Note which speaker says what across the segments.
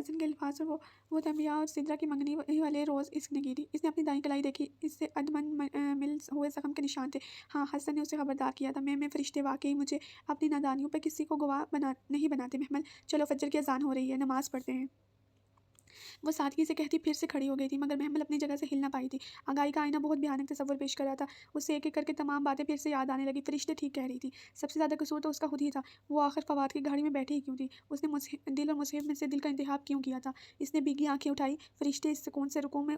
Speaker 1: حسن کے الفاظ اور وہ تنبیہ اور سدرہ کی منگنی والے روز اس نے کی تھی۔ اس نے اپنی دائیں کلائی دیکھی، اس سے ادمن مل ہوئے زخم کے نشان تھے۔ ہاں، حسن نے اسے خبردار کیا تھا، میں فرشتے واقعی مجھے اپنی نادانیوں پہ کسی کو گواہ نہیں بناتے۔ محمل، چلو فجر کی اذان ہو رہی ہے، نماز پڑھتے ہیں۔ وہ سادگی سے کہتی پھر سے کھڑی ہو گئی تھی، مگر محمل اپنی جگہ سے ہل نہ پائی تھی۔ آگاہی کا آئینہ بہت بھیانک تصور پیش کر رہا تھا۔ اسے ایک ایک کر کے تمام باتیں پھر سے یاد آنے لگی۔ فرشتے ٹھیک کہہ رہی تھی، سب سے زیادہ قصور تو اس کا خود ہی تھا۔ وہ آخر فواد کی گھاڑی میں بیٹھی ہی کیوں تھی؟ اس نے دل اور مصحف میں سے دل کا انتخاب کیوں کیا تھا؟ اس نے بھیگی آنکھیں اٹھائی، فرشتے اس سکون سے رکوع میں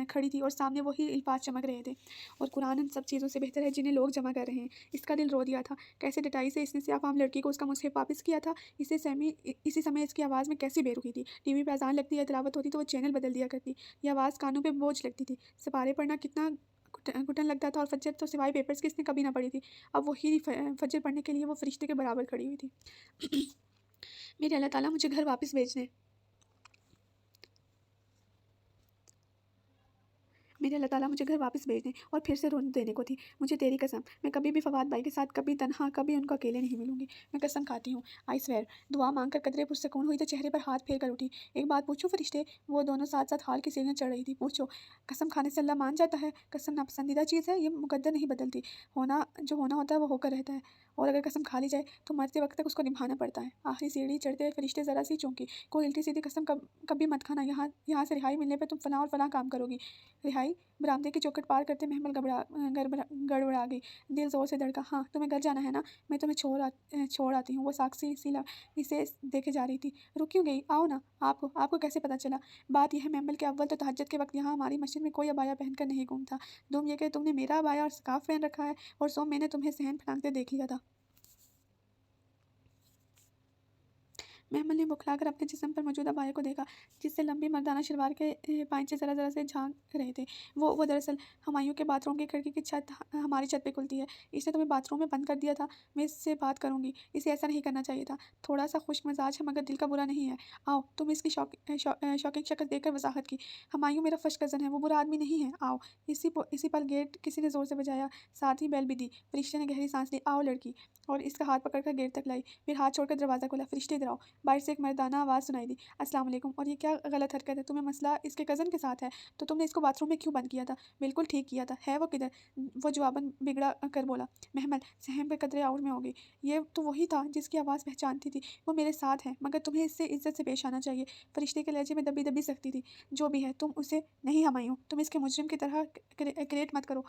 Speaker 1: کھڑی تھی اور سامنے وہی الفاظ چمک رہے تھے، اور قرآن ان سب چیزوں سے بہتر ہے جنہیں لوگ جمع کر رہے ہیں۔ اس کا دل رو دیا تھا۔ کیسے ڈٹائی سے اس نے سیاہ فام لڑکی کو اس کا مصحف واپس کیا تھا۔ اسی سمے اس کی آواز میں کیسی بے رخی تھی۔ ٹی وی پہ اذان لگتی یا تلاوت ہوتی تو وہ چینل بدل دیا کرتی۔ یہ آواز کانوں پہ بوجھ لگتی تھی۔ سپارے پڑھنا کتنا گھٹن لگتا تھا، اور فجر تو سوائے پیپرز کے اس نے کبھی نہ پڑھی تھی۔ اب وہی فجر پڑھنے کے لیے وہ فرشتے کے برابر کھڑی ہوئی تھی۔ میرے اللہ تعالیٰ مجھے گھر واپس بھیج دیں اور پھر سے رونے دینے کو تھی۔ مجھے تیری قسم، میں کبھی بھی فواد بھائی کے ساتھ کبھی تنہا، کبھی ان کو اکیلے نہیں ملوں گی۔ میں قسم کھاتی ہوں، آئی سویئر۔ دعا مانگ کر قدرے پرسکون ہوئی تو چہرے پر ہاتھ پھیر کر اٹھی۔ ایک بات پوچھوں فرشتے؟ وہ دونوں ساتھ ساتھ ہال کی سیڑھیاں چڑھ رہی تھی۔ پوچھو۔ قسم کھانے سے اللہ مان جاتا ہے؟ قسم ناپسندیدہ چیز ہے، یہ مقدر نہیں بدلتی۔ جو ہونا ہوتا ہے وہ ہو کر رہتا ہے، اور اگر قسم کھا لی جائے تو مرتے وقت تک اس کو نبھانا پڑتا ہے۔ آخری سیڑھی چڑھتے ہوئے فرشتے ذرا سی چونکی۔ کوئی الٹی سیدھی قسم کبھی مت کھانا، یہاں سے رہائی ملنے پہ تم فلاں اور فلاں کام کرو گی۔ رہائی؟ برآمدے کی چوکھٹ پار کرتے محمل گڑبڑا گئی۔ دل زور سے دھڑکا۔ ہاں، تمہیں گھر جانا ہے نا؟ میں تمہیں چھوڑ آتی ہوں۔ وہ ساکسی سی اسے دیکھے جا رہی تھی۔ رک کیوں گئی؟ آؤ نا۔ آپ کو کیسے پتہ چلا؟ بات یہ ہے محمل کہ اول تو تہجد کے وقت یہاں ہماری مسجد میں کوئی عبایا پہن کر نہیں گھومتا۔ دوم یہ کہ تم نے میرا عبایا اور سکارف پہن رکھا ہے، اور سوم میں نے تمہیں صحن پھٹانکتے دیکھ لیا تھا۔ محمل نے بکھلا کر اپنے جسم پر موجود عبایا کو دیکھا، جس سے لمبی مردانہ شلوار کے پائنچے ذرا ذرا سے جھانک رہے تھے۔ وہ دراصل ہمایوں کے باتھ روم کی کھڑکی کی چھت ہماری چھت پہ کھلتی ہے۔ اس نے تمہیں باتھ روم میں بند کر دیا تھا۔ میں اس سے بات کروں گی۔ اسے ایسا نہیں کرنا چاہیے تھا۔ تھوڑا سا خشک مزاج ہے، مگر دل کا برا نہیں ہے۔ آؤ۔ تم اس کی شوکنگ شکل دیکھ کر وضاحت کی۔ ہمایوں میرا فرسٹ کزن ہے، وہ برا آدمی نہیں ہے۔ آؤ۔ اسی پل گیٹ کسی نے زور سے بجایا، ساتھ ہی بیل بھی دی۔ فرشتے نے گہری سانس لی۔ آؤ لڑکی، اور اس کا ہاتھ پکڑ کر گیٹ تک لائی، پھر ہاتھ چھوڑ کر دروازہ کھولا۔ فرشتے ادھر آؤ۔ باہر سے ایک مردانہ آواز سنائی دی۔ السلام علیکم۔ اور یہ کیا غلط حرکت ہے؟ تمہیں مسئلہ اس کے کزن کے ساتھ ہے تو تم نے اس کو باتھ روم میں کیوں بند کیا تھا؟ بالکل ٹھیک کیا تھا۔ ہے وہ کدھر؟ وہ جواباً بگڑا کر بولا۔ محمل سہم کے قطرے آؤٹ میں ہو گئی۔ یہ تو وہی تھا جس کی آواز پہچانتی تھی۔ وہ میرے ساتھ ہے، مگر تمہیں اس سے عزت سے پیش آنا چاہیے۔ فرشتے کے لہجے میں دبی سختی تھی۔ جو بھی ہے، تم اسے نہیں ہمایوں، تم اس کے مجرم کی طرح کریٹ مت کرو۔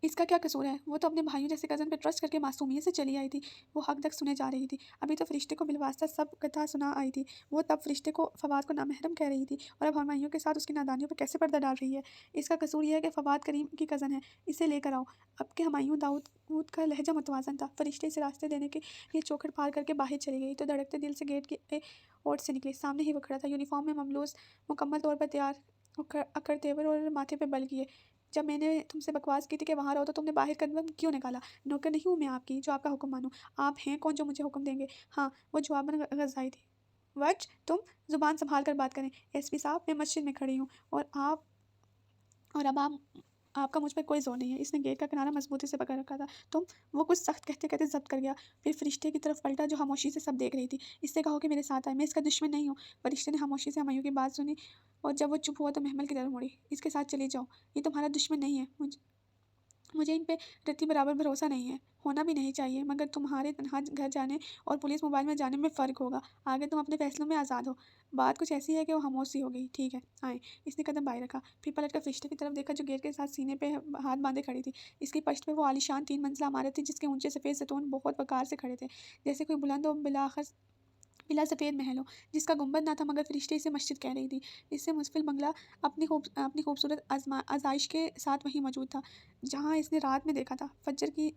Speaker 1: اس کا کیا قصور ہے؟ وہ تو اپنے بھائیوں جیسے کزن پہ ٹرسٹ کر کے معصومیت سے چلی آئی تھی۔ وہ حق تک سنے جا رہی تھی۔ ابھی تو فرشتے کو بالواسطہ سب کتھا سنا آئی تھی۔ وہ تب فرشتے کو فواد کو نامحرم کہہ رہی تھی، اور اب ہمایوں کے ساتھ اس کی نادانیوں پہ کیسے پردہ ڈال رہی ہے؟ اس کا قصور یہ ہے کہ فواد کریم کی کزن ہے۔ اسے لے کر آؤ۔ اب کہ ہمایوں داؤد کا لہجہ متوازن تھا، فرشتے اسے راستے دینے کے لیے چوکھٹ پار کر کے باہر چلی گئی تو دھڑکتے دل سے گیٹ کے اوٹ سے نکلی۔ سامنے ہی وہ کھڑا تھا، یونیفارم میں ملبوس، مکمل طور پر تیار، اکڑ تیور اور ماتھے پہ بل کیے۔ جب میں نے تم سے بکواس کی تھی کہ وہاں رہو تو تم نے باہر قدم کیوں نکالا؟ نوکر نہیں ہوں میں آپ کی جو آپ کا حکم مانوں۔ آپ ہیں کون جو مجھے حکم دیں گے؟ ہاں، وہ جواباً غذائی تھی۔ وچ، تم زبان سنبھال کر بات کریں۔ ایس پی صاحب، میں مسجد میں کھڑی ہوں، اور اب آپ کا مجھ پر کوئی زور نہیں ہے۔ اس نے گیٹ کا کنارہ مضبوطی سے پکڑ رکھا تھا۔ وہ کچھ سخت کہتے کہتے ضبط کر گیا، پھر فرشتے کی طرف پلٹا جو خاموشی سے سب دیکھ رہی تھی۔ اس سے کہو کہ میرے ساتھ آئے، میں اس کا دشمن نہیں ہوں۔ فرشتے نے خاموشی سے ہمایوں کی بات سنی، اور جب وہ چپ ہوا تو محمل کی طرف مڑی۔ اس کے ساتھ چلی جاؤ، یہ تمہارا دشمن نہیں ہے۔ مجھے ان پہ رتی برابر بھروسہ نہیں ہے، ہونا بھی نہیں چاہیے، مگر تمہارے تنہا گھر جانے اور پولیس موبائل میں جانے میں فرق ہوگا۔ آگے تم اپنے فیصلوں میں آزاد ہو۔ بات کچھ ایسی ہے کہ وہ خاموش سی ہو گئی۔ ٹھیک ہے، آئیں۔ اس نے قدم باہر رکھا، پھر پلٹ کر فرشتے کی طرف دیکھا جو گیٹ کے ساتھ سینے پہ ہاتھ باندھے کھڑی تھی۔ اس کی پشت پہ وہ عالیشان 3 منزلہ عمارت تھی جس کے اونچے سفید ستون بہت وقار سے کھڑے تھے، جیسے کوئی بلند و بلا سفید محل ہو جس کا گنبد نہ تھا، مگر فرشتے اسے مسجد کہہ رہی تھی۔ اس سے مسفل بنگلہ اپنی خوبصورت آزائش کے ساتھ وہیں موجود تھا جہاں اس نے رات میں دیکھا تھا۔ فجر کی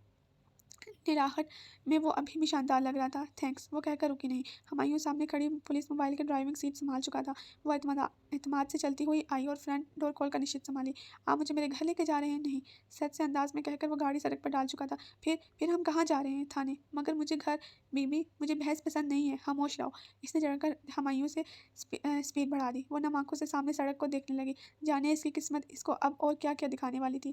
Speaker 1: نراہٹ میں وہ ابھی بھی شاندار لگ رہا تھا۔ تھینکس، وہ کہہ کر رکی نہیں۔ ہمایوں سامنے کھڑی پولیس موبائل کے ڈرائیونگ سیٹ سنبھال چکا تھا۔ وہ اعتماد سے چلتی ہوئی آئی اور فرنٹ ڈور کھول کر نشست سنبھالی۔ آپ مجھے میرے گھر لے کے جا رہے ہیں؟ نہیں، سچ سے انداز میں کہہ کر وہ گاڑی سڑک پر ڈال چکا تھا۔ پھر ہم کہاں جا رہے ہیں؟ تھانے۔ مگر مجھے گھر۔ بیوی، مجھے بحث پسند نہیں ہے، خاموش رہو۔ اس نے جڑ کر ہمایوں سے سپیڈ بڑھا دی۔ وہ نم آنکھوں سے سامنے سڑک کو دیکھنے لگی، جانے اس کی قسمت اس کو اب اور کیا کیا دکھانے والی تھی۔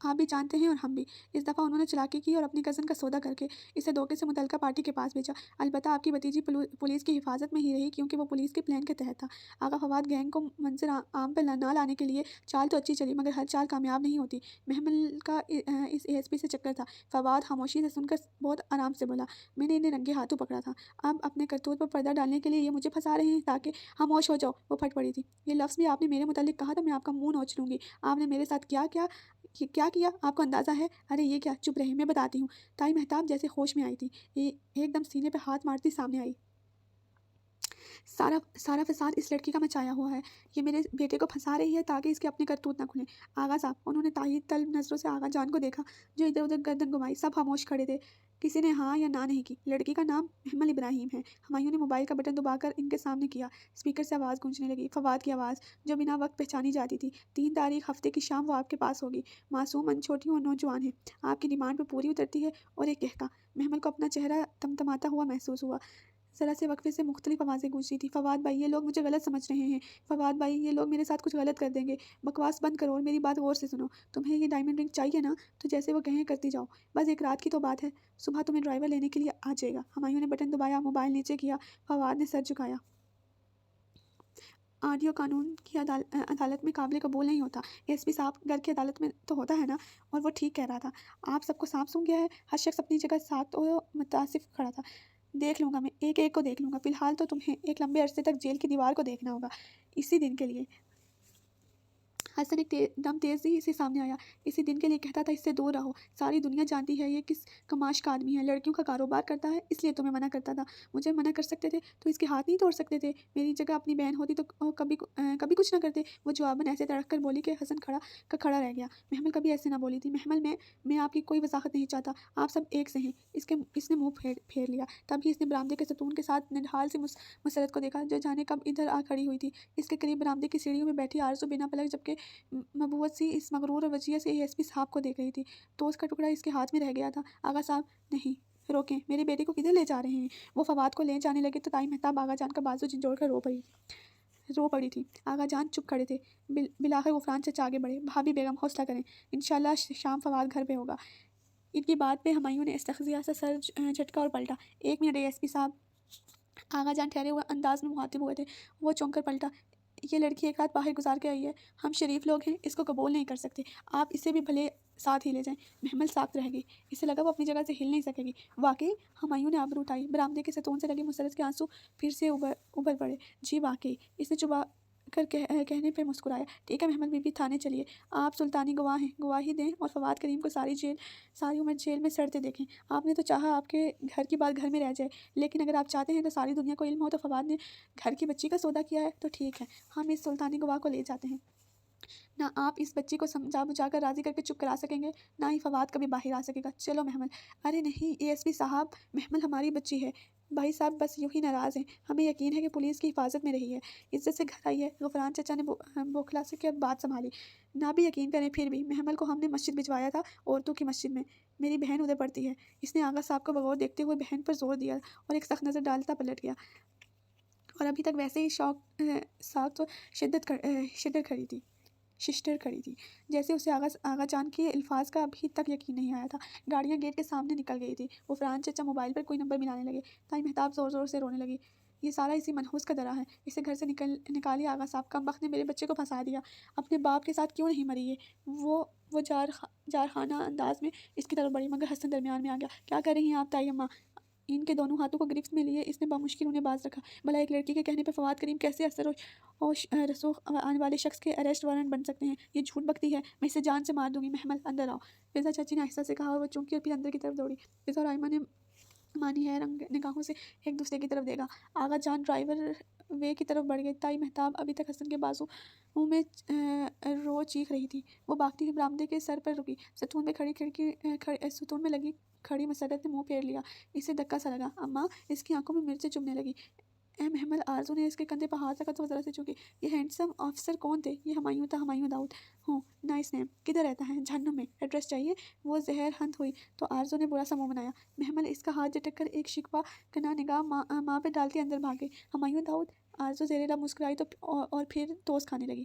Speaker 1: آپ بھی جانتے ہیں اور ہم بھی۔ اس دفعہ انہوں نے چالاکی کی اور اپنی کزن کا سودا کر کے اسے دھوکے سے متعلقہ پارٹی کے پاس بھیجا۔ البتہ آپ کی بھتیجی پولیس کی حفاظت میں ہی رہی کیونکہ وہ پولیس کے پلان کے تحت تھا۔ آغا فواد گینگ کو منظر عام پہ نہ لانے کے لیے چال تو اچھی چلی مگر ہر چال کامیاب نہیں ہوتی۔ محمل کا اس اے ایس پی سے چکر تھا۔ فواد خاموشی سے سن کر بہت آرام سے بولا، میں نے انہیں رنگے ہاتھوں پکڑا تھا۔ اب اپنے کرتوت پر پردہ ڈالنے کے لیے یہ مجھے پھنسا رہے ہیں تاکہ خاموش ہو جاؤ۔ وہ پھٹ پڑی تھی۔ یہ لفظ بھی آپ نے میرے متعلق کہا تو میں آپ کا منہ نوچ لوں گی۔ آپ نے میرے ساتھ کیا آپ کو اندازہ ہے؟ ارے یہ کیا؟ چپ رہے، میں بتاتی ہوں۔ تائی مہتاب جیسے ہوش میں آئی تھی، ایک دم سینے پہ ہاتھ مارتی سامنے آئی۔ سارا فساد اس لڑکی کا مچایا ہوا ہے۔ یہ میرے بیٹے کو پھنسا رہی ہے تاکہ اس کے اپنے کرتوت نہ کھلیں۔ آغا صاحب، انہوں نے تائید طلب نظروں سے آغا جان کو دیکھا جو ادھر ادھر گردن گھمائی۔ سب خاموش کھڑے تھے، کسی نے ہاں یا نہ نہیں کی۔ لڑکی کا نام محمل ابراہیم ہے۔ ہمایوں نے موبائل کا بٹن دبا کر ان کے سامنے کیا۔ اسپیکر سے آواز گونجنے لگی، فواد کی آواز، جو بنا وقت پہچانی جاتی تھی۔ 3 تاریخ ہفتے کی شام وہ آپ کے پاس ہوگی۔ معصوم، انچھوٹی اور نوجوان ہے۔ آپ کی ڈیمانڈ پہ پوری اترتی ہے۔ اور ایک کہکا۔ محمل کو اپنا چہرہ تمتماتا ہوا محسوس ہوا۔ ذرا سے وقفے سے مختلف آوازیں گونج رہی تھی۔ فواد بھائی، یہ لوگ مجھے غلط سمجھ رہے ہیں۔ فواد بھائی، یہ لوگ میرے ساتھ کچھ غلط کر دیں گے۔ بکواس بند کرو اور میری بات غور سے سنو۔ تمہیں یہ ڈائمنڈ رنگ چاہیے نا، تو جیسے وہ کہیں کرتی جاؤ۔ بس ایک رات کی تو بات ہے، صبح تمہیں ڈرائیور لینے کے لیے آ جائے گا۔ ہمایوں نے بٹن دبایا، موبائل نیچے کیا۔ فواد نے سر جھکایا۔ آڈیو قانون کی عدالت میں قابل قبول نہیں ہوتا۔ ایس پی صاحب، گھر کی عدالت میں تو ہوتا ہے نا۔ اور وہ ٹھیک کہہ رہا تھا۔ آپ سب کو سانپ سونگ گیا ہے۔ ہر شخص اپنی جگہ ساکت و متاسف کھڑا تھا۔ دیکھ لوں گا، میں ایک ایک کو دیکھ لوں گا۔ فی الحال تو تمہیں ایک لمبے عرصے تک جیل کی دیوار کو دیکھنا ہوگا، اسی دن کے لیے۔ حسن ایک دم تیزی سے سامنے آیا۔ اسی دن کے لیے کہتا تھا اس سے دور رہو۔ ساری دنیا جانتی ہے یہ کس کماش کا آدمی ہے، لڑکیوں کا کاروبار کرتا ہے، اس لیے تمہیں منع کرتا تھا۔ مجھے منع کر سکتے تھے تو اس کے ہاتھ نہیں توڑ سکتے تھے؟ میری جگہ اپنی بہن ہوتی تو کبھی کچھ نہ کرتے۔ وہ جواباً ایسے تڑک کر بولی کہ حسن کھڑا رہ گیا۔ محمل کبھی ایسے نہ بولی تھی۔ محمل، میں آپ کی کوئی وضاحت نہیں چاہتا، آپ سب ایک سے ہیں۔ اس نے منہ پھیر لیا۔ تبھی اس نے برآمدے کے ستون کے ساتھ نڈھال سے مسرت کو دیکھا جو جانے کب ادھر آ کھڑی ہوئی تھی۔ اس کے قریب برآمدے کی سیڑھیوں میں بیٹھی آرزو بنا پلک جبکہ مبہوت سی اس مغرور اور وجیہ سے اے ایس پی صاحب کو دیکھ رہی تھی۔ ٹوسٹ کا ٹکڑا اس کے ہاتھ میں رہ گیا تھا۔ آغا صاحب، نہیں، روکیں، میرے بیٹے کو کدھر لے جا رہے ہیں؟ وہ فواد کو لے جانے لگے تو تائی مہتاب آغا جان کا بازو جھنجھوڑ کر رو پڑی تھی۔ آغا جان چپ کھڑے تھے۔ بالآخر غفران چچا آگے بڑھے۔ بھابھی بیگم، حوصلہ کریں، انشاءاللہ شام فواد گھر پہ ہوگا۔ ان کی بات پہ ہمایوں نے استہزاء سے سر جھٹکا اور پلٹا۔ 1 منٹ اے ایس پی صاحب، آغا جان ٹھہرے ہوئے انداز میں مخاطب ہوئے تھے۔ وہ چونک کر پلٹا، یہ لڑکی ایک رات باہر گزار کے آئی ہے، ہم شریف لوگ ہیں، اس کو قبول نہیں کر سکتے، آپ اسے بھی بھلے ساتھ ہی لے جائیں۔ محمل ساکت رہ گئی، اسے لگا وہ اپنی جگہ سے ہل نہیں سکے گی۔ واقعی؟ ہمایوں نے آبرو اٹھائی۔ برآمدے کے ستون سے لگے مسرت کے آنسو پھر سے ابھر پڑے۔ جی واقعی، اس نے چبا کر کہنے پہ مسکرایا۔ ٹھیک ہے محمل بی بی، تھانے چلیے، آپ سلطانی گواہ ہیں، گواہی دیں اور فواد کریم کو ساری عمر جیل میں سڑتے دیکھیں۔ آپ نے تو چاہا آپ کے گھر کی بات گھر میں رہ جائے، لیکن اگر آپ چاہتے ہیں تو ساری دنیا کو علم ہو تو فواد نے گھر کی بچی کا سودا کیا ہے تو ٹھیک ہے، ہم اس سلطانی گواہ کو لے جاتے ہیں۔ نہ آپ اس بچی کو سمجھا بجھا کر راضی کر کے چپ کرا سکیں گے، نہ ہی فواد کبھی باہر آ سکے گا۔ چلو محمل۔ ارے نہیں اے ایس پی صاحب، محمل ہماری بچی ہے۔ بھائی صاحب بس یوں ہی ناراض ہیں، ہمیں یقین ہے کہ پولیس کی حفاظت میں رہی ہے، عزت سے گھر آئی ہے۔ غفران چچا نے بوکھلا سے کیا بات سنبھالی۔ نہ بھی یقین کریں پھر بھی محمل کو ہم نے مسجد بھجوایا تھا، عورتوں کی مسجد میں، میری بہن ادھر پڑھتی ہے۔ اس نے آغا صاحب کو بغور دیکھتے ہوئے بہن پر زور دیا اور ایک سخت نظر ڈالتا پلٹ گیا۔ اور ابھی تک ویسے ہی ساکت و ششتر کھڑی تھی جیسے اسے آغا جان کے الفاظ کا ابھی تک یقین نہیں آیا تھا۔ گاڑیاں گیٹ کے سامنے نکل گئی تھی۔ غفران چچا موبائل پر کوئی نمبر ملانے لگے۔ تائی مہتاب زور زور سے رونے لگی۔ یہ سارا اسی منحوس کا درا ہے، اسے گھر سے نکالیے آغا صاحب، کمبخت نے میرے بچے کو پھنسا دیا، اپنے باپ کے ساتھ کیوں نہیں مری یہ؟ وہ جارحانہ انداز میں اس کی طرف بڑھی مگر حسن درمیان میں آ گیا۔ کیا کر رہی ہیں آپ تائی اماں؟ ان کے دونوں ہاتھوں کو گرفت میں لیے اس نے بمشکل انہیں باز رکھا۔ بھلا ایک لڑکی کے کہنے پہ فواد کریم کیسے اثر و رسوخ آنے والے شخص کے اریسٹ وارنٹ بن سکتے ہیں؟ یہ جھوٹ بکتی ہے، میں اسے جان سے مار دوں گی۔ محمل اندر آؤ، فضا چاچی نے آہستہ سے کہا اور وہ چونکی اور پھر اندر کی طرف دوڑی۔ فضا اور آئمہ نے مانی ہے رنگ نگاہوں سے ایک دوسرے کی طرف دیکھا۔ آغا جان ڈرائیور وے کی طرف بڑھ گئے۔ تائی مہتاب ابھی تک حسن کے بازو میں رو چیخ رہی تھی، وہ بھاگتی ہوئی برآمدے کے سر پر رکی۔ ستون میں لگی کھڑی مسرت نے منہ پھیر لیا، اسے دھکا سا لگا۔ اماں، اس کی آنکھوں میں مرچیں چبھنے لگی۔ اے محمل، آرزو نے اس کے کندھے پر ہاتھ رکھا تو وہ ذرا سے جھکی۔ یہ ہینڈسم آفیسر کون تھے؟ یہ ہمایوں تھا، ہمایوں داؤد۔ ہوں، نائس نیم۔ کدھر رہتا ہے؟ جہنم میں۔ ایڈریس چاہیے؟ وہ زہر ہنت ہوئی تو آرزو نے برا سا منہ بنایا۔ محمل اس کا ہاتھ جھٹک کر ایک شکوہ کناں نگاہ ماں پہ ڈالتے اندر بھاگ گئی۔ ہمایوں داؤد؟ آرزو زیر لب مسکرائی تو اور پھر ٹوسٹ کھانے لگی۔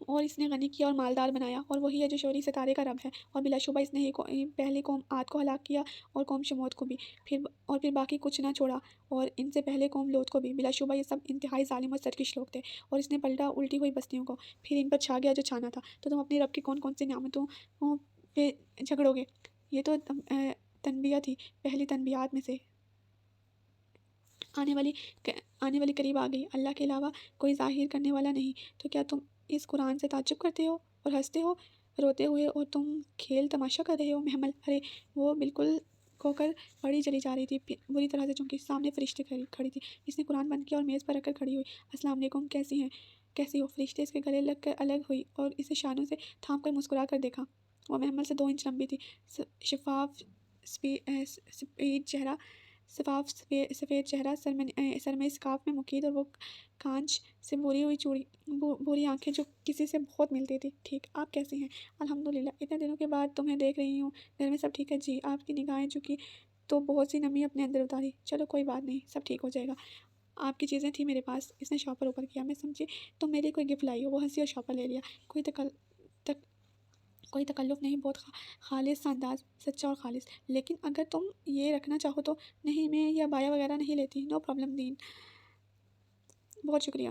Speaker 1: اور اس نے غنی کیا اور مالدار بنایا، اور وہی ہے جو شوری ستارے کا رب ہے، اور بلا شبہ اس نے پہلی قوم عاد کو ہلاک کیا اور قوم شمود کو بھی، پھر باقی کچھ نہ چھوڑا، اور ان سے پہلے قوم لوط کو بھی۔ بلا شبہ یہ سب انتہائی ظالم اور سرکش لوگ تھے، اور اس نے پلٹا الٹی ہوئی بستیوں کو، پھر ان پر چھا گیا جو چھانا تھا۔ تو تم اپنی رب کی کون کون سی نعمتوں پہ جھگڑو گے؟ یہ تو تنبیہ تھی، پہلی تنبیہات میں سے آنے والی قریب آ گئی۔ اللہ کے علاوہ کوئی ظاہر کرنے والا نہیں، تو کیا تم اس قرآن سے تعجب کرتے ہو اور ہنستے ہو روتے ہوئے، اور تم کھیل تماشا کر رہے ہو؟ محمل ارے وہ بالکل کھو کر پڑی چلی جا رہی تھی، بری طرح سے چونکی سامنے فرشتے کھڑی تھی۔ اس نے قرآن بند کیا اور میز پر رکھ کر کھڑی ہوئی۔ السلام علیکم، کیسی ہو؟ فرشتے اس کے گلے لگ کر الگ ہوئی اور اسے شانوں سے تھام کر مسکرا کر دیکھا۔ وہ محمل سے 2 انچ لمبی تھی، شفاف سفید چہرہ، سر میں اسکارف میں مقید، اور وہ کانچ سے بوری آنکھیں جو کسی سے بہت ملتی تھی۔ ٹھیک، آپ کیسی ہیں؟ الحمدللہ، اتنے دنوں کے بعد تمہیں دیکھ رہی ہوں، گھر میں سب ٹھیک ہے؟ جی۔ آپ کی نگاہیں جھکی تو بہت سی نمی اپنے اندر اتاری۔ چلو کوئی بات نہیں، سب ٹھیک ہو جائے گا۔ آپ کی چیزیں تھیں میرے پاس۔ اس نے شاپر اوپر کیا۔ میں سمجھی تم میرے کوئی گفٹ لائی ہو۔ وہ ہنسی اور شاپر لے لیا۔ کوئی تکلف نہیں، بہت خالص انداز، سچا اور خالص۔ لیکن اگر تم یہ رکھنا چاہو تو۔ نہیں، میں یہ عبایا وغیرہ نہیں لیتی۔ نو پرابلم دین، بہت شکریہ۔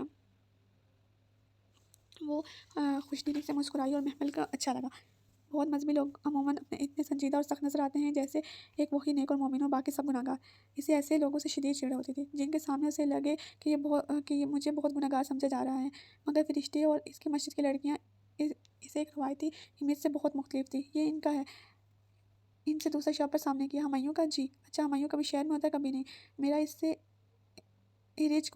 Speaker 1: وہ خوش دلی سے مسکرائی اور محمل کا اچھا لگا۔ بہت مذہبی لوگ عموماً اتنے سنجیدہ اور سخت نظر آتے ہیں، جیسے ایک وہی نیک اور مومن ہو، باقی سب گناہگار۔ اسے ایسے لوگوں سے شدید چڑ ہوتی تھی جن کے سامنے اسے لگے کہ یہ مجھے بہت گناہگار سمجھا جا رہا ہے۔ مگر فرشتے اور اس کی مسجد کی لڑکیاں اسے ایک روایتی امیج سے بہت مختلف تھی۔ یہ ان کا ہے۔ ان سے دوسرا شاپر سامنے کیا۔ ہمایوں کا؟ جی۔ اچھا، ہمایوں کبھی شہر میں ہوتا ہے؟ کبھی نہیں۔ میرا اس سے ایریج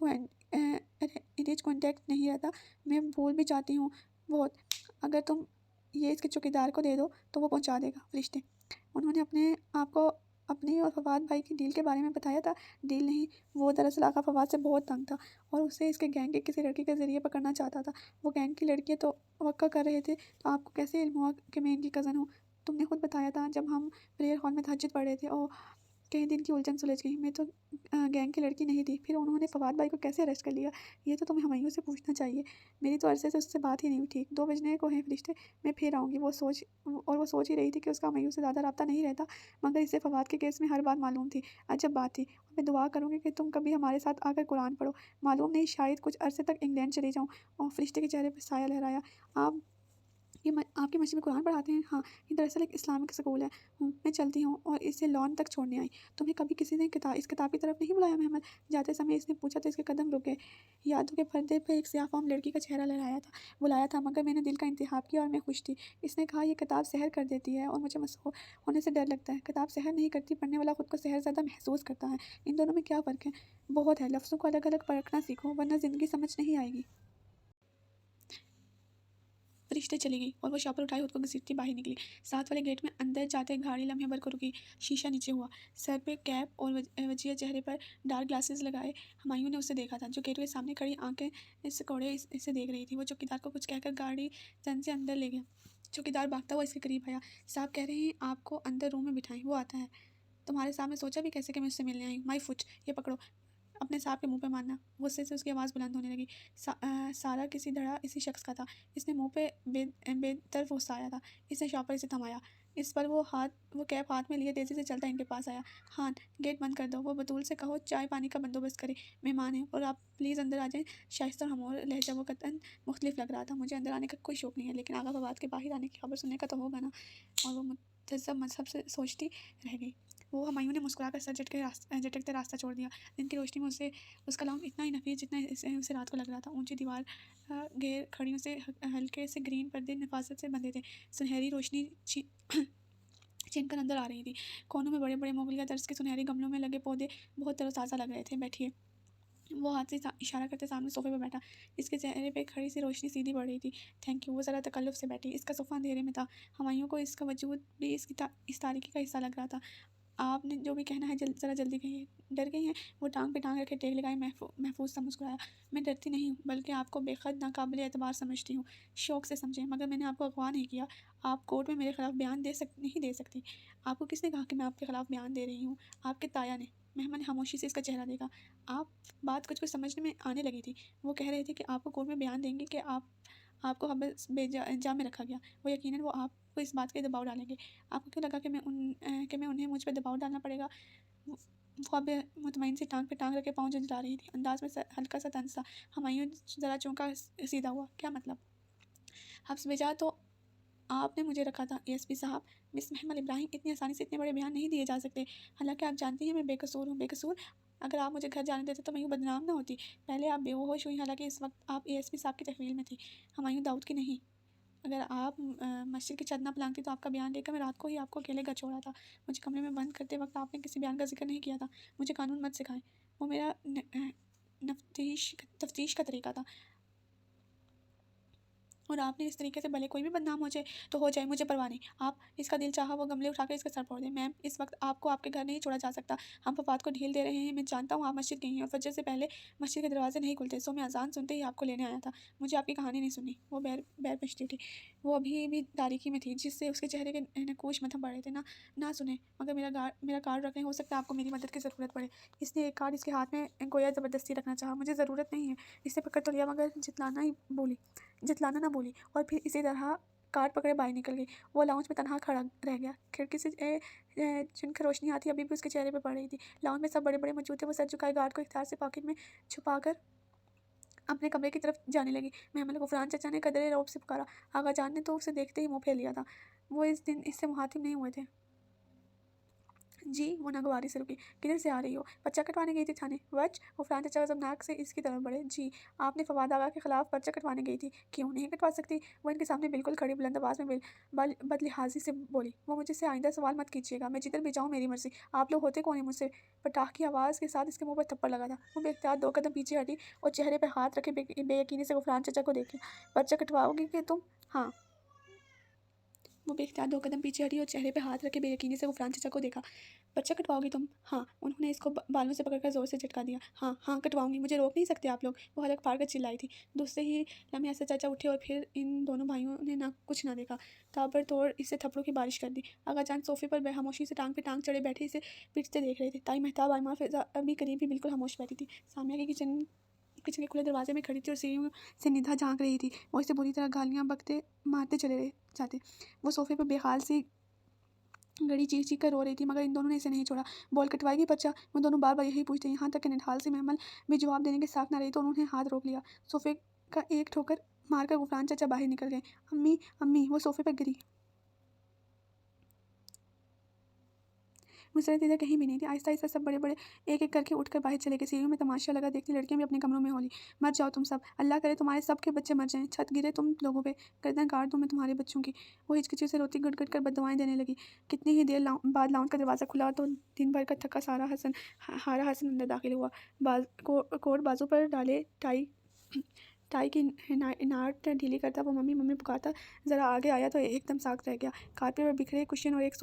Speaker 1: کانٹیکٹ نہیں رہتا، میں بھول بھی جاتی ہوں بہت۔ اگر تم یہ اس کے چوکیدار کو دے دو تو وہ پہنچا دے گا۔ فرشتے، انہوں نے اپنے آپ کو اپنی اور فواد بھائی کی ڈیل کے بارے میں بتایا تھا؟ ڈیل نہیں، وہ دراصل آقا فواد سے بہت تنگ تھا اور اسے اس کے گینگ کے کسی لڑکی کے ذریعے پکڑنا چاہتا تھا۔ وہ گینگ کی لڑکیاں توقع کر رہے تھے، تو آپ کو کیسے علم ہوا کہ میں ان کی کزن ہوں؟ تم نے خود بتایا تھا جب ہم پریئر ہال میں تہجد پڑھ رہے تھے۔ اوہ، کئی دن کی الجھن سلجھ گئی۔ میں تو گینگ کی لڑکی نہیں تھی، پھر انہوں نے فواد بھائی کو کیسے اریسٹ کر لیا؟ یہ تو تمہیں ہمایوں سے پوچھنا چاہیے، میری تو عرصے سے اس سے بات ہی نہیں ہوئی۔ ٹھیک، 2 بجنے کو ہیں فرشتے، میں پھر آؤں گی۔ وہ سوچ ہی رہی تھی کہ اس کا ہمایوں سے زیادہ رابطہ نہیں رہتا، مگر اسے فواد کے کیس میں ہر بات معلوم تھی۔ عجب بات تھی، اور میں دعا کروں گی کہ تم کبھی ہمارے ساتھ آ کر قرآن پڑھو۔ معلوم نہیں، شاید کچھ عرصے تک انگلینڈ چلی جاؤں۔ اور فرشتے کے چہرے پر سایہ لہرایا۔ آپ کی مسجد میں قرآن پڑھاتے ہیں؟ ہاں، یہ دراصل ایک اسلامک اسکول ہے۔ میں چلتی ہوں اور اسے لان تک چھوڑنے آئی۔ تمہیں کبھی کسی نے اس کتاب کی طرف نہیں بلایا؟ محمد، جاتے سمے اس نے پوچھا تو اس کے قدم رک گئے۔ یادوں کے پردے پہ ایک سیاہ فام لڑکی کا چہرہ بلایا تھا، مگر میں نے دل کا انتخاب کیا اور میں خوش تھی۔ اس نے کہا یہ کتاب سحر کر دیتی ہے اور مجھے مسحور ہونے سے ڈر لگتا ہے۔ کتاب سحر نہیں کرتی، پڑھنے والا خود کو سحر زدہ محسوس کرتا ہے۔ ان دونوں میں کیا فرق ہے؟ بہت ہے، لفظوں کو الگ الگ پرکھنا سیکھو ورنہ زندگی سمجھ نہیں آئے گی۔ فرشتے چلی گئی اور وہ شاپر اٹھائے خود کو گھسیٹتی باہر نکلی۔ ساتھ والے گیٹ میں اندر جاتے گاڑی لمحے بھر کو رکی۔ شیشہ نیچے ہوا، سر پہ کیپ اور وجیہ چہرے پر ڈارک گلاسز لگائے ہمایوں نے اسے دیکھا تھا، جو گیٹ کے سامنے کھڑی آنکھیں سکوڑے اسے دیکھ رہی تھی۔ وہ چوکیدار کو کچھ کہہ کر گاڑی زن سے اندر لے گیا۔ چوکیدار بھاگتا ہوا اس کے قریب آیا۔ صاحب کہہ رہے ہیں آپ کو اندر روم میں بٹھائیں، وہ آتا ہے۔ تمہارے سامنے سوچا بھی کیسے کہ میں اس سے ملنے آئی ہوں؟ مائی فٹ، یہ پکڑو، اپنے صاحب کے منہ پہ مارنا۔ غصے سے اس کی آواز بلند ہونے لگی۔ سارا کسی دھڑا اسی شخص کا تھا۔ اس نے منہ پہ بے طرف غصہ آیا تھا۔ اس نے شاپر سے تھمایا۔ اس پر وہ کیپ ہاتھ میں لیے تیزی سے چلتا ان کے پاس آیا۔ خان، گیٹ بند کر دو۔ وہ بطول سے کہو چائے پانی کا بندوبست کرے، مہمان ہیں، اور آپ پلیز اندر آ جائیں۔ شائستہ اور ہمور لہجہ وہ قطعاً مختلف لگ رہا تھا۔ مجھے اندر آنے کا کوئی شوق نہیں ہے، لیکن آغا فواد کے باہر آنے کی خبر سننے کا تو ہوگا نا۔ اور وہ متذبذب مذہب سے سوچتی رہ گئی۔ وہ ہمایوں نے مسکرا کر سر جھٹکتے راستہ چھوڑ دیا۔ دن کی روشنی میں اس کا لاؤنج اتنا ہی نفیس جتنا اسے رات کو لگ رہا تھا۔ اونچی دیوار گھیر کھڑیوں سے ہلکے سے گرین پردے نفاست سے بندھے تھے۔ سنہری روشنی چھن کر اندر آ رہی تھی۔ کونوں میں بڑے بڑے مغلیہ طرز کے سنہری گملوں میں لگے پودے بہت تر و تازہ لگ رہے تھے۔ بیٹھیے، وہ ہاتھ سے اشارہ کرتے سامنے صوفے پہ بیٹھا۔ اس کے چہرے پہ کھڑی سی روشنی سیدھی بڑھ رہی تھی۔ Thank you. وہ ذرا تکلف سے بیٹھی۔ اس کا صوفہ اندھیرے میں تھا۔ ہمایوں کو اس کا وجود بھی اس تاریکی کا حصہ لگ رہا تھا۔ آپ نے جو بھی کہنا ہے ذرا جلدی کہیے۔ ڈر گئی ہیں؟ وہ ٹانگ پہ ٹانگ رکھے ٹیک لگائے محفوظ سا مسکرایا۔ میں ڈرتی نہیں ہوں، بلکہ آپ کو بے حد ناقابل اعتبار سمجھتی ہوں۔ شوق سے سمجھیں، مگر میں نے آپ کو اغوا نہیں کیا۔ آپ کورٹ میں میرے خلاف بیان نہیں دے سکتی۔ آپ کو کس نے کہا کہ میں آپ کے خلاف بیان دے رہی ہوں؟ آپ کے تایا نے۔ محمد نے خاموشی سے اس کا چہرہ دیکھا۔ بات کچھ سمجھنے میں آنے لگی تھی۔ وہ کہہ رہے تھے کہ آپ کو کورٹ میں بیان دیں گے کہ آپ آپ کو حبس جام میں رکھا گیا، وہ یقیناً وہ آپ کو اس بات کا دباؤ ڈالیں گے۔ آپ کو کیوں لگا کہ انہیں مجھ پہ دباؤ ڈالنا پڑے گا؟ وہ اب مطمئن سی ٹانگ پہ ٹانگ رکھ کے پاؤں جھنجھلا رہی تھی، انداز میں ہلکا سا طنز تھا۔ ہمایوں ذرا چونکا، سیدھا ہوا۔ کیا مطلب؟ حبس بھیجا تو آپ نے مجھے رکھا تھا ایس پی صاحب۔ مس محمل ابراہیم، اتنی آسانی سے اتنے بڑے بیان نہیں دیے جا سکتے، حالانکہ آپ جانتی ہیں میں بے قصور ہوں۔ بے قصور؟ اگر آپ مجھے گھر جانے دیتے تو میں یوں بدنام نہ ہوتی۔ پہلے آپ بے ہوش ہوئی، حالانکہ اس وقت آپ اے ایس پی صاحب کی تحویل میں تھی۔ ہمایوں داؤد کی نہیں۔ اگر آپ مسجد کی چھت نہ پلانگتی تو آپ کا بیان لے کر میں رات کو ہی آپ کو اکیلے گھر چھوڑا تھا۔ مجھے کمرے میں بند کرتے وقت آپ نے کسی بیان کا ذکر نہیں کیا تھا۔ مجھے قانون مت سکھائیں، وہ میرا تفتیش کا طریقہ تھا، اور آپ نے اس طریقے سے بھلے کوئی بھی بدنام ہو جائے تو ہو جائے، مجھے پرواہ نہیں۔ آپ اس کا دل چاہا وہ گملے اٹھا کر اس کا سر پھوڑ دیں۔ میم، اس وقت آپ کو آپ کے گھر نہیں چھوڑا جا سکتا۔ ہم وفات کو ڈھیل دے رہے ہیں۔ میں جانتا ہوں آپ مسجد گئی ہیں اور فجر سے پہلے مسجد کے دروازے نہیں کھلتے، سو میں اذان سنتے ہی آپ کو لینے آیا تھا۔ مجھے آپ کی کہانی نہیں سننی۔ وہ بیر پشتی تھی، وہ ابھی بھی تاریکی میں تھی، جس سے اس کے چہرے کے نقوش مدھم پڑ رہے تھے۔ نہ سنیں، مگر میرا کارڈ رکھیں، ہو سکتا ہے آپ کو میری مدد کی ضرورت پڑے۔ اس نے ایک کارڈ اس کے ہاتھ میں گویا زبردستی رکھنا چاہا۔ مجھے ضرورت نہیں ہے۔ اس نے پکڑ تو لیا مگر جتلانا نہ بولی، اور پھر اسی طرح کارڈ پکڑے باہر نکل گئی۔ وہ لاؤنج میں تنہا کھڑا رہ گیا۔ کھڑکی سے جن کی روشنی آتی ابھی بھی اس کے چہرے پہ پڑ رہی تھی۔ لاؤنج میں سب بڑے بڑے موجود تھے۔ وہ سر جھکائے کارڈ کو اختیار سے پاکٹ میں چھپا کر اپنے کمرے کی طرف جانے لگی۔ محمد غفران چچا نے قدرے رعب سے پکارا۔ آغا جان نے تو اسے دیکھتے ہی منہ پھیر لیا تھا۔ وہ اس دن اس سے مخاطب نہیں ہوئے تھے۔ جی، وہ ناگواری سے رکی۔ کدھر سے آ رہی ہو؟ پرچہ کٹوانے گئی تھی تھانے؟ وچ؟ غفران چچا غضبناک سے اس کی طرف بڑھے۔ جی، آپ نے فواد آغا کے خلاف پرچہ کٹوانے گئی تھی؟ کیوں نہیں کٹوا سکتی؟ وہ ان کے سامنے بالکل کھڑی بلند آواز میں بدلحاظی سے بولی۔ وہ مجھ سے آئندہ سوال مت کیجیے گا، میں جدھر بھی جاؤں میری مرضی۔ آپ لوگ ہوتے کون ہیں مجھ سے؟ پٹاخ کی آواز کے ساتھ اس کے منہ پر تھپڑ لگا تھا۔ وہ بے اختیار 2 قدم پیچھے ہٹی اور چہرے پہ ہاتھ رکھے بے یقینی سے غفران چچا کو دیکھا۔ پرچہ کٹواؤ گی کہ تم؟ ہاں۔ وہ بے اختیار 2 قدم پیچھے ہٹی اور چہرے پہ ہاتھ رکھے بے یقینی سے غفران چچا کو دیکھا۔ پرچہ کٹواؤ گی تم؟ ہاں۔ انہوں نے اس کو بالوں سے پکڑ کر زور سے جھٹکا دیا۔ ہاں کٹواؤں گی، مجھے روک نہیں سکتے آپ لوگ، وہ حلق پھاڑ کر چلائی تھی۔ دوسرے ہی لمحے سے چچا اٹھے اور پھر ان دونوں بھائیوں نے کچھ نہ دیکھا، تابڑ توڑ اسے تھپڑوں کی بارش کر دی۔ آغا جان صوفے پر بے خاموشی سے ٹانگ پہ ٹانگ چڑھے بیٹھے اسے پیٹتے دیکھ رہے تھے۔ تائی مہتاب، آئمہ فضا ابھی قریب بھی بالکل خاموش بیٹھی تھی۔ سامیہ کی کچن کے کھلے دروازے میں کھڑی تھی اور سیڑھیوں سے ندھا جھانک رہی تھی۔ وہ اسے بری طرح گالیاں مارتے چلے جاتے۔ وہ صوفے پر بے حال سی گڑی چیخ چیخ کر رو رہی تھی، مگر ان دونوں نے اسے نہیں چھوڑا۔ بول کٹوائے گی پرچہ؟ وہ دونوں بار بار یہی پوچھتے، یہاں تک کہ نڈھال سے محمل بھی جواب دینے کے ساکھ نہ رہی تو انہوں نے ہاتھ روک لیا۔ صوفے کا ایک ٹھوکر مار کر غفران چچا باہر نکل گئے۔ امی! وہ صوفے پر گری۔ مسرت ادھر کہیں بھی نہیں تھی۔ آہستہ آہستہ سب بڑے بڑے ایک ایک کر کے اٹھ کر باہر چلے گئے۔ سیڑھیوں میں تماشا لگا دیکھتی لڑکیاں بھی اپنے کمروں میں ہولی۔ مر جاؤ تم سب، اللہ کرے تمہارے سب کے بچے مر جائیں، چھت گرے تم لوگوں پہ، گردن کاٹ دوں میں تمہارے بچوں کی۔ وہ ہچکچی سے روتی گٹ گٹ کر بددعائیں دینے لگی۔ کتنی ہی دیر بعد لاؤنج کا دروازہ کھلا تو دن بھر کا تھکا ہارا حسن اندر داخل ہوا۔ کوٹ بازو پر ڈالے، ٹائی کی ناٹ ڈھیلی کرتا وہ ممی ممی پکارتا ذرا آگے آیا تو ایک دم ساکت رہ گیا۔ کارپیٹ پر بکھرے کشن اور ایک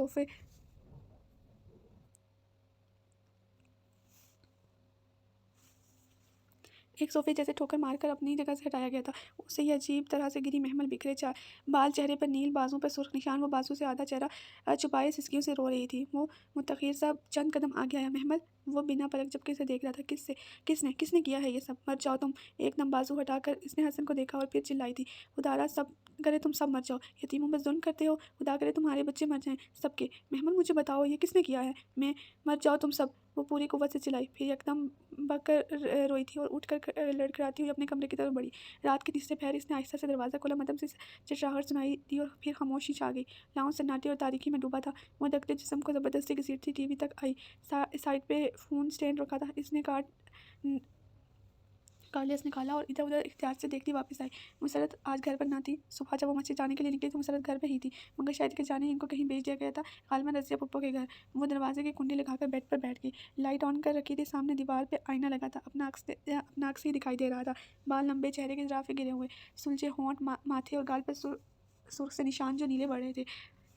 Speaker 1: صوفے جیسے ٹھوکر مار کر اپنی جگہ سے ہٹایا گیا تھا۔ اسے یہ عجیب طرح سے گری محمل بکھرے بال، چہرے پر نیل، بازوں پر سرخ نشان۔ وہ بازو سے آدھا چہرہ چھپائے سسکیوں سے رو رہی تھی۔ وہ متاخر سا چند قدم آگے آیا۔ محمل! وہ بنا پلک جھپکے سے دیکھ رہا تھا۔ کس نے کیا ہے یہ سب؟ مر جاؤ تم! ایک دم بازو ہٹا کر اس نے حسن کو دیکھا اور پھر چلائی تھی۔ خدا را سب کرے تم سب مر جاؤ، یتیموں پر ظلم کرتے ہو، خدا کرے تمہارے بچے مر جائیں سب کے۔ محمل مجھے بتاؤ یہ کس نے کیا ہے؟ مر جاؤ تم سب! وہ پوری قوت سے چلائی، پھر یکدم بک کر روئی تھی اور اٹھ کر لڑکھڑاتی ہوئی اپنے کمرے کی طرف بڑھی۔ رات کے تیسرے پہر اس نے آہستہ سے دروازہ کھولا، مدھم سی چرچراہٹ سنائی دی اور پھر خاموشی چھا گئی۔ لاؤنج سناٹے اور تاریکی میں ڈوبا تھا۔ وہ دھکتے جسم کو زبردستی گھسیٹتی ٹی وی تک آئی۔ سائڈ پہ فون سٹینڈ رکھا تھا، اس نے کارڈلیس نکالا اور ادھر ادھر احتیاط سے دیکھتی واپس آئی۔ مسرت آج گھر پر نہ تھی۔ صبح جب وہ مسجد جانے کے لیے نکلی تو مسرت گھر پہ ہی تھی، مگر شاید کہ جانے ان کو کہیں بھیج دیا گیا تھا، غالباً رضیہ پھپھو کے گھر۔ وہ دروازے کی کنڈی لگا کر بیڈ پر بیٹھ گئی۔ لائٹ آن کر رکھی تھی، سامنے دیوار پہ آئینہ لگا تھا، اپنا عکس ہی دکھائی دے رہا تھا۔ بال لمبے، چہرے کے زرافے گرے ہوئے، سلجھے ہونٹ، ماتھے اور گال پر سرخ سے نشان جو نیلے بڑھ رہے تھے۔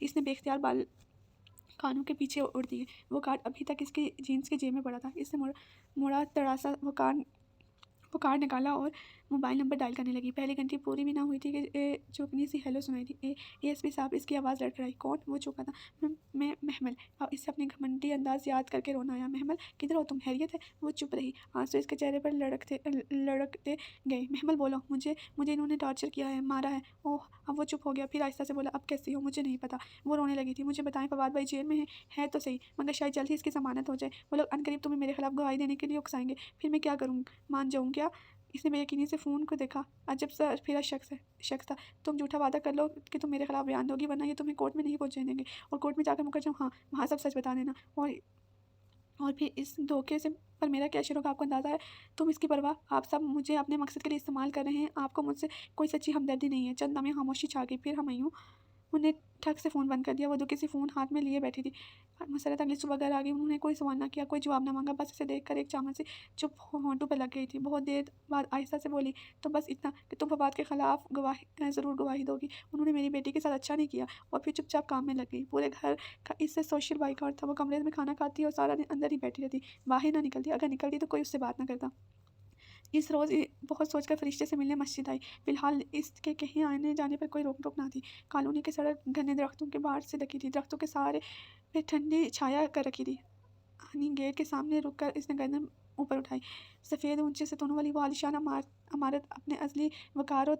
Speaker 1: اس نے بے اختیار بال کانوں کے پیچھے اڑ دیے۔ وہ کارڈ ابھی تک اس کی جینس کی جیب میں پڑا تھا۔ اس نے موڑا تڑاسا وہ کان وہ کارڈ نکالا اور موبائل نمبر ڈائل کرنے لگی۔ پہلی گھنٹی پوری بھی نہ ہوئی تھی کہ چوکنی سی ہیلو سنائی دی۔ اے ایس پی صاحب، اس کی آواز لڑکھڑائی۔ کون؟ وہ چوکا تھا۔ میں محمل۔ اسے اپنی گھمنڈی انداز یاد کر کے رونا آیا۔ محمل، کدھر ہو تم؟ خیریت ہے؟ وہ چپ رہی، آنسو اس کے چہرے پر لڑکتے گئے۔ محمل، بولو، مجھے انہوں نے ٹارچر کیا ہے، مارا ہے۔ اوہ، اب وہ چپ ہو گیا، پھر آہستہ سے بولا، اب کیسی ہو؟ مجھے نہیں پتا۔ وہ رونے لگی تھی۔ مجھے بتائیں، فواد بھائی جیل میں ہے تو صحیح، مگر شاید جلد ہی اس کی ضمانت ہو جائے۔ وہ لوگ عنقریب تمہیں میرے خلاف گواہی دینے کے لیے اکسائیں گے، پھر میں کیا کروں؟ مان جاؤں کیا؟ اس نے بے یقینی سے فون کو دیکھا۔ عجب سا پھرا شخص تھا۔ تم جھوٹا وعدہ کر لو کہ تم میرے خلاف بیان دوگی، ورنہ یہ تمہیں کورٹ میں نہیں پہنچنے دیں گے، اور کورٹ میں جا کر مکر جاؤں۔ ہاں، وہاں سب سچ بتا دینا۔ اور پھر اس دھوکے سے پر میرا کیا شر ہوگا، آپ کو اندازہ ہے؟ تم اس کی پرواہ، آپ سب مجھے اپنے مقصد کے لیے استعمال کر رہے ہیں۔ آپ کو مجھ سے کوئی سچی ہمدردی نہیں ہے۔ چند لمحے خاموشی چھا گئی، پھر ہمایوں نے ٹھک سے فون بند کر دیا۔ وہ دکھی سی فون ہاتھ میں لیے بیٹھی تھی۔ مسرت اگلی صبح گھر آ گئی۔ انہوں نے کوئی سوال نہ کیا، کوئی جواب نہ مانگا، بس اسے دیکھ کر ایک چاول سی چپ ہونٹوں پہ لگ گئی تھی۔ بہت دیر بعد آہستہ سے بولی، تو بس اتنا کہ تم فواد کے خلاف ضرور گواہی دوگی۔ انہوں نے میری بیٹی کے ساتھ اچھا نہیں کیا، اور پھر چپ چاپ کام میں لگ گئی۔ پورے گھر کا اس سے سوشل بائیکاٹ تھا۔ وہ کمرے میں کھانا کھاتی اور سارا دن اندر ہی بیٹھی رہتی، باہر نہ نکلتی۔ اگر نکلتی تو کوئی اس سے بات نہ کرتا۔ اس روز بہت سوچ کر فرشتے سے ملنے مسجد آئی۔ فی الحال اس کے کہیں آنے جانے پر کوئی روک ٹوک نہ تھی۔ کالونی کی سڑک گھنے درختوں کے باہر سے ڈھکی تھی، درختوں کے سہارے پہ ٹھنڈی چھایا کر رکھی تھی۔ گیٹ کے سامنے رک کر اس نے گردن اوپر اٹھائی۔ سفید اونچے ستونوں والی وہ عالیشان عمارت اپنے ازلی وقار و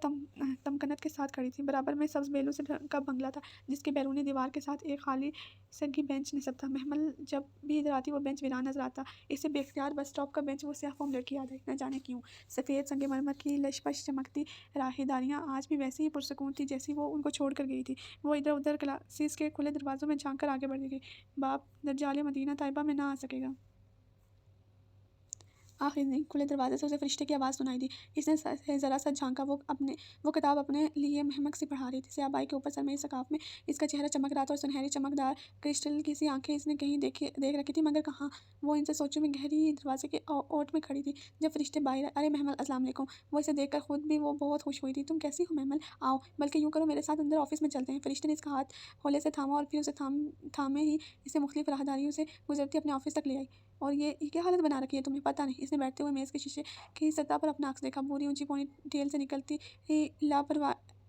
Speaker 1: تمکنت کے ساتھ کھڑی تھی۔ برابر میں سبز بیلوں سے ڈھکا بنگلہ تھا، جس کے بیرونی دیوار کے ساتھ ایک خالی سنگی بینچ نصب تھا۔ محمل جب بھی ادھر آتی وہ بینچ ویران نظر آتا۔ اسے بے اختیار بس اسٹاپ کا بینچ وہ سیاہ فام لڑکی یاد آئی، نہ جانے کیوں۔ سفید سنگ مرمر کی لش پش چمکتی راہداریاں آج بھی ویسی ہی پرسکون تھی جیسی وہ ان کو چھوڑ کر گئی تھی۔ وہ ادھر ادھر کلاسز کے کھلے دروازوں میں جھانک کر آگے بڑھ گئی۔ باپ دجال مدینہ طیبہ میں نہ آ سکے گا۔ آخر دن کھلے دروازے سے اسے فرشتے کی آواز سنائی دی۔ اس نے ذرا سا جھانکا۔ وہ کتاب اپنے لیے مہمک سی پڑھا رہی تھی۔ سیاہ بائی کے اوپر سرمئی سقاف میں اس کا چہرہ چمک رہا تھا، اور سنہری چمکدار کرسٹل کی سی آنکھیں اس نے کہیں دیکھ رکھی تھی، مگر کہاں۔ وہ ان سے سوچوں میں گہری دروازے کے اوٹ میں کھڑی تھی جب فرشتے باہر آئے۔ ارے محمل، السلام علیکم۔ وہ اسے دیکھ کر خود بھی وہ بہت خوش ہوئی تھی۔ تم کیسی ہو محمل؟ آؤ، بلکہ یوں کرو، میرے ساتھ اندر آفس میں چلتے ہیں۔ فرشتے نے اس کا ہاتھ ہولے سے تھاما اور پھر اسے تھامے ہی اسے مختلف راہداریوں سے گزرتی اپنے آفس تک لے آئی۔ اور یہ کیا حالت بنا رکھی ہے تمہیں؟ پتہ نہیں۔ اس نے بیٹھتے ہوئے میز کے شیشے کی سطح پر اپنا عکس دیکھا۔ بوری اونچی پونی ٹیل سے نکلتی لاپرواہیں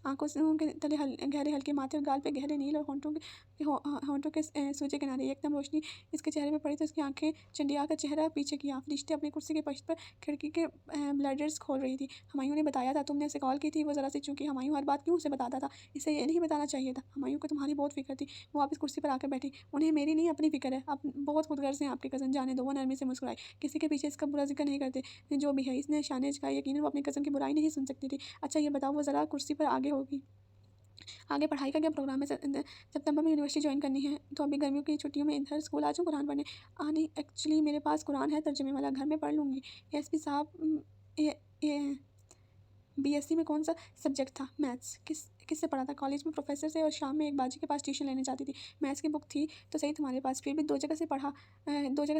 Speaker 1: آنکھوں کے تلے گہرے ہلکے ماتھے اور گال پہ گہرے نیل اور ہونٹوں کے سوجے کنارے۔ ایک دم روشنی اس کے چہرے پہ پڑی تو اس کی آنکھیں چنڈیا کر چہرہ پیچھے کیا۔ فرشتے اپنی کرسی کے پشت پر کھڑکی کے بلائنڈرز کھول رہی تھی۔ ہمایوں نے بتایا تھا تم نے اسے کال کی تھی۔ وہ ذرا سی چونکی۔ ہمایوں ہر بات کیوں اسے بتاتا تھا؟ اسے یہ نہیں بتانا چاہیے تھا۔ ہمایوں کو تمہاری بہت فکر تھی۔ وہ واپس کرسی پر آ کر بیٹھی۔ انہیں میری نہیں، اپنی فکر ہے۔ بہت خود غرض ہیں آپ کے کزن، جانے دو۔ وہ نرمی سے مسکرائی۔ کسی کے پیچھے اس کا برا ذکر نہیں کرتے، جو بھی ہے۔ اس نے شانے جھکائی۔ یقیناً وہ اپنے کزن کی برائی نہیں سن سکتی تھی۔ اچھا یہ بتاؤ، وہ ذرا کرسی پر آگے ہوگی، آگے پڑھائی کا کیا پروگرام ہے؟ ستمبر میں یونیورسٹی جوائن کرنی ہے تو ابھی گرمیوں کی چھٹیوں میں ادھر اسکول آ جاؤں قرآن پڑھنے؟ نہیں، ایکچولی میرے پاس قرآن ہے ترجمے والا، گھر میں پڑھ لوں گی۔ ایس پی صاحب، بی ایس سی میں کون سا سبجیکٹ تھا؟ میتھس۔ کس سے پڑھا تھا؟ کالج میں پروفیسر سے، اور شام میں ایک باجی کے پاس ٹیوشن لینے جاتی تھی۔ میتھس کی بک تھی تو صحیح تمہارے پاس، پھر بھی دو جگہ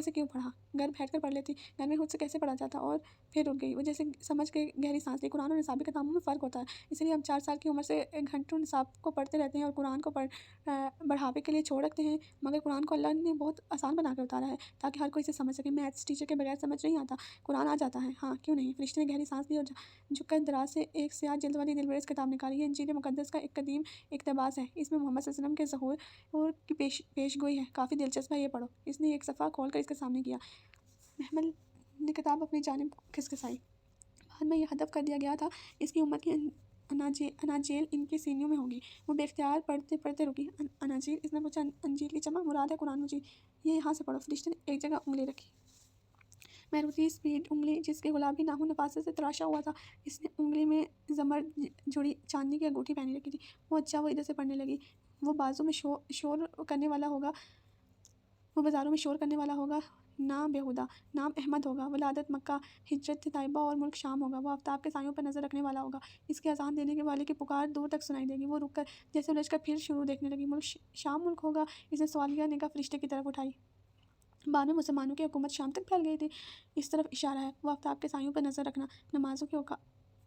Speaker 1: سے کیوں پڑھا؟ گھر بیٹھ کر پڑھ لیتی۔ گھر میں خود سے کیسے پڑھا جاتا؟ اور پھر رک گئی۔ وہ جیسے سمجھ کے گہری سانس لی۔ قرآن اور نصابی کتابوں میں فرق ہوتا ہے، اس لیے ہم 4 سال کی عمر سے گھنٹوں نصاب کو پڑھتے رہتے ہیں اور قرآن کو بڑھاپے کے لیے چھوڑ رکھتے ہیں، مگر قرآن کو اللہ نے بہت آسان بنا کر اتارا ہے تاکہ ہر کوئی اسے سمجھ سکے۔ میتھس ٹیچر کے بغیر سمجھ نہیں آتا، قرآن آ جاتا ہے۔ ہاں، کیوں نہیں؟ فرشتے نے گہری سانس لی اور جھک کر دراز سے ایک سیاہ جلد والی دلبریز کتاب نکالی۔ یہ انجیل مقدس کا ایک قدیم اقتباس ہے، اس میں محمد صلی اللہ علیہ وسلم کے ظہور کی پیش گوئی ہے، کافی دلچسپ ہے، یہ پڑھو۔ اس نے ایک صفحہ کھول کر اس کے سامنے کیا۔ محمل نے کتاب اپنی جانب کھسکسائی۔ بعد میں یہ ہدف کر دیا گیا تھا اس کی امت کی اناجیل ان کے سینوں میں ہوگی۔ وہ بے اختیار پڑھتے رکی۔ اناجیل؟ اس نے پوچھا۔ انجیل کی جمع مراد ہے قرآن مجید۔ یہ یہاں سے پڑھو۔ فرشتے نے ایک جگہ انگلی رکھی، میروتی سپیڈ انگلی جس کے گلابی ناخن نفاست سے تراشا ہوا تھا۔ اس نے انگلی میں زمرد جڑی چاندی کی انگوٹھی پہنی رکھی تھی۔ وہ اچھا، وہ ادھر سے پڑھنے لگی۔ وہ بازاروں میں شور کرنے والا ہوگا، نام بیہودہ، نام احمد ہوگا، ولادت مکہ، ہجرت طیبہ اور ملک شام ہوگا۔ وہ آفتاب کے سایوں پر نظر رکھنے والا ہوگا۔ اس کی اذان دینے والے کی پکار دور تک سنائی دے گی۔ وہ رک کر جیسے الجھ کر پھر شروع دیکھنے لگی۔ ملک شام ملک ہوگا۔ اس نے سوالیہ نگاہ فرشتے کی طرف اٹھائی۔ بعد میں مسلمانوں کی حکومت شام تک پھیل گئی تھی، اس طرف اشارہ ہے۔ وہ آفتاب کے سایوں پر نظر رکھنا، نمازوں کے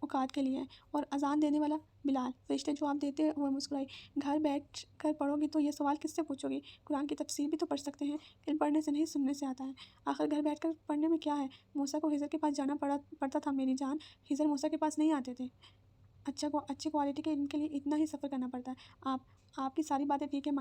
Speaker 1: اوقات کے لیے ہے۔ اور اذان دینے والا بلال۔ فرشتے جواب دیتے ہوئے مسکرائی، گھر بیٹھ کر پڑھو گی تو یہ سوال کس سے پوچھو گی؟ قرآن کی تفسیر بھی تو پڑھ سکتے ہیں۔ علم پڑھنے سے نہیں سننے سے آتا ہے۔ آخر گھر بیٹھ کر پڑھنے میں کیا ہے؟ موسیٰ کو خضر کے پاس جانا پڑتا تھا میری جان، خضر موسیٰ کے پاس نہیں آتے تھے۔ اچھی کوالٹی کے علم کے لیے اتنا ہی سفر کرنا پڑتا ہے۔ آپ کی ساری باتیں ٹھیک ہے،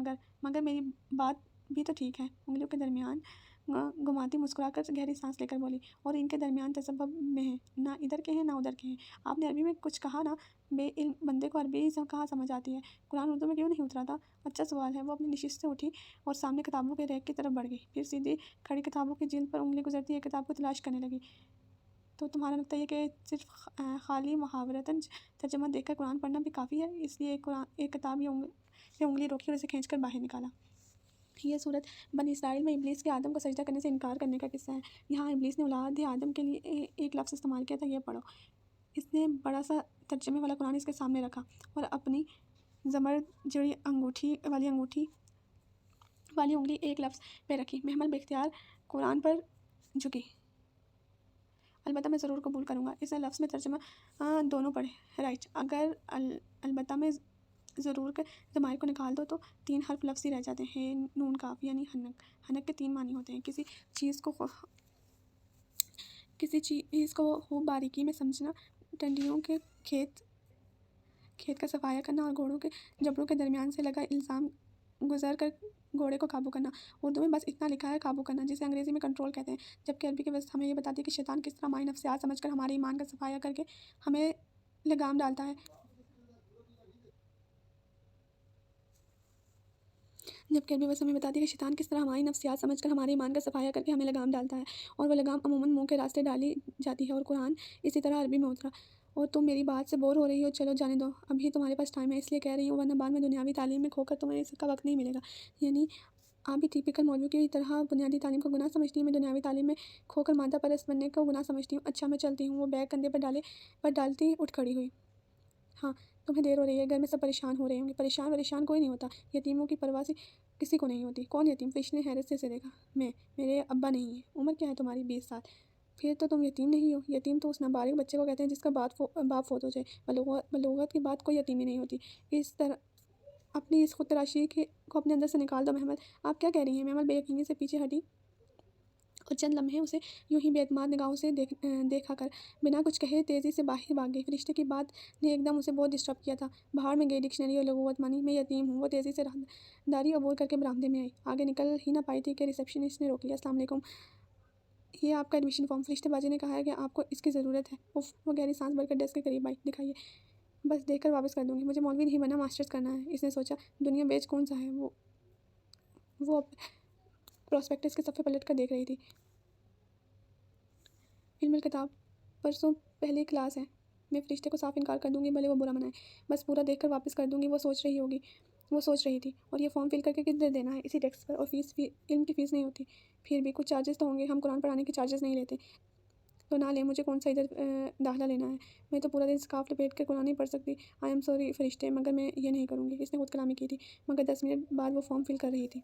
Speaker 1: مگر میری بات بھی تو ٹھیک ہے۔ انگلیوں کے درمیان گھماتی مسکرا کر گہری سانس لے کر بولی، اور ان کے درمیان تسبب میں ہے، نہ ادھر کے ہیں نہ ادھر کے ہیں۔ آپ نے عربی میں کچھ کہا نا، بے علم بندے کو عربی کہاں سمجھ آتی ہے؟ قرآن اردو میں کیوں نہیں اترا تھا؟ اچھا سوال ہے۔ وہ اپنی نشست سے اٹھی اور سامنے کتابوں کے ریک کی طرف بڑھ گئی، پھر سیدھی کھڑی کتابوں کی جلد پر انگلی گزرتی ایک کتاب کو تلاش کرنے لگی۔ تو تمہارا نقطہ یہ کہ صرف خالی محاورتاً ترجمہ دیکھ کر قرآن پڑھنا بھی کافی ہے؟ اس لیے ایک کتاب یہ انگلی روکی اور اسے کھینچ کر باہر نکالا۔ یہ صورت بنی اسرائیل میں ابلیس کے آدم کو سجدہ کرنے سے انکار کرنے کا قصہ ہے۔ یہاں ابلیس نے اولاد آدم کے لیے ایک لفظ استعمال کیا تھا، یہ پڑھو۔ اس نے بڑا سا ترجمے والا قرآن اس کے سامنے رکھا اور اپنی زمرجڑی انگوٹھی والی انگلی ایک لفظ پہ رکھی۔ محمل بے اختیار قرآن پر جھکی۔ البتہ میں ضرور قبول کروں گا۔ اس نے لفظ میں ترجمہ دونوں پڑھے، رائٹ۔ اگر البتہ میں ضرور کے ضمائر کو نکال دو تو 3 حرف لفظ ہی رہ جاتے ہیں، نون کاف یعنی حنک۔ حنک کے 3 معنی ہوتے ہیں: کسی چیز کو خوب باریکی میں سمجھنا، ٹنڈیوں کے کھیت کا صفایا کرنا، اور گھوڑوں کے جبڑوں کے درمیان سے لگا الزام گزر کر گھوڑے کو قابو کرنا۔ اردو میں بس اتنا لکھا ہے قابو کرنا، جسے انگریزی میں کنٹرول کہتے ہیں، جبکہ عربی کی وضاحت ہمیں یہ بتاتی ہے کہ شیطان کس طرح ہماری نفسیات سمجھ کر ہمارے ایمان کا صفایا کر کے ہمیں لگام ڈالتا ہے، اور وہ لگام عموماً منہ کے راستے ڈالی جاتی ہے، اور قرآن اسی طرح عربی میں اترا۔ اور تم میری بات سے بور ہو رہی ہو؟ چلو جانے دو، ابھی تمہارے پاس ٹائم ہے، اس لیے کہہ رہی ہوں، ورنہ بعد میں دنیاوی تعلیم میں کھو کر تمہیں اس کا وقت نہیں ملے گا۔ یعنی آپ بھی ٹیپیکل مولوی کی طرح بنیادی تعلیم کو گناہ سمجھتی ہیں؟ میں دنیاوی تعلیم میں کھو کر مادہ پرست بننے کو گناہ سمجھتی ہوں۔ اچھا میں چلتی ہوں۔ وہ بیگ کندھے پر ڈالتی اٹھ کھڑی ہوئی۔ ہاں تمہیں دیر ہو رہی ہے، گھر میں سب پریشان ہو رہے ہوں گے۔ پریشان کوئی نہیں ہوتا، یتیموں کی پرواہ کسی کو نہیں ہوتی۔ کون یتیم؟ فرشتے نے حیرت سے اسے دیکھا۔ میرے ابا نہیں ہیں۔ عمر کیا ہے تمہاری؟ 20 سال۔ پھر تو تم یتیم نہیں ہو۔ یتیم تو اس نابالغ بچے کو کہتے ہیں جس کا باپ فوت ہو جائے۔ بلوغت کے بعد کوئی یتیمی نہیں ہوتی۔ اپنی اس خود تراشی کو اپنے اندر سے نکال دو محمل۔ آپ کیا کہہ رہی ہیں؟ محمل بے یقینی سے پیچھے ہٹی اور چند لمحے اسے یوں ہی بے اعتماد نگاہوں سے دیکھا کر بنا کچھ کہے تیزی سے باہر بھاگ گئی۔ فرشتے کی بات نے ایک دم اسے بہت ڈسٹرب کیا تھا۔ باہر میں گئی ڈکشنری اور لغوت مانی، میں یتیم ہوں۔ وہ تیزی سے راہداری عبور کر کے برآمدے میں آئی، آگے نکل ہی نہ پائی تھی کہ ریسیپشنسٹ نے روک لیا۔ السلام علیکم، یہ آپ کا ایڈمیشن فارم۔ فرشتے بازی نے کہا ہے کہ آپ کو اس کی ضرورت ہے۔ وہ گہری سانس بھر کر ڈیسک کے قریب آئی۔ دکھائیے۔ بس دیکھ کر واپس کر دوں گی۔ مجھے مولوی نہیں بننا، ماسٹرز کرنا ہے۔ اس نے سوچا، دنیا بیچ کون سا ہے؟ وہ پراسپیکٹس کے صفحے پلٹ کر دیکھ رہی تھی۔ علم الکتاب، پرسوں پہلی کلاس ہے۔ میں فرشتے کو صاف انکار کر دوں گی، بھلے وہ برا منائے۔ بس پورا دیکھ کر واپس کر دوں گی۔ وہ سوچ رہی تھی۔ اور یہ فارم فل کر کے کتنے دینا ہے؟ اسی ٹیکسٹ پر۔ اور فیس بھی علم کی فیس نہیں ہوتی؟ پھر بھی کچھ چارجز تو ہوں گے۔ ہم قرآن پڑھانے کے چارجز نہیں لیتے۔ تو نہ لیں، مجھے کون سا ادھر داخلہ لینا ہے؟ میں تو پورا دن سکارف لپیٹ کر قرآن نہیں پڑھ سکتی۔ آئی ایم سوری فرشتے، مگر میں یہ نہیں کروں گی۔ اس نے خود کلامی کی تھی، مگر 10 منٹ بعد وہ فارم فل کر رہی تھی۔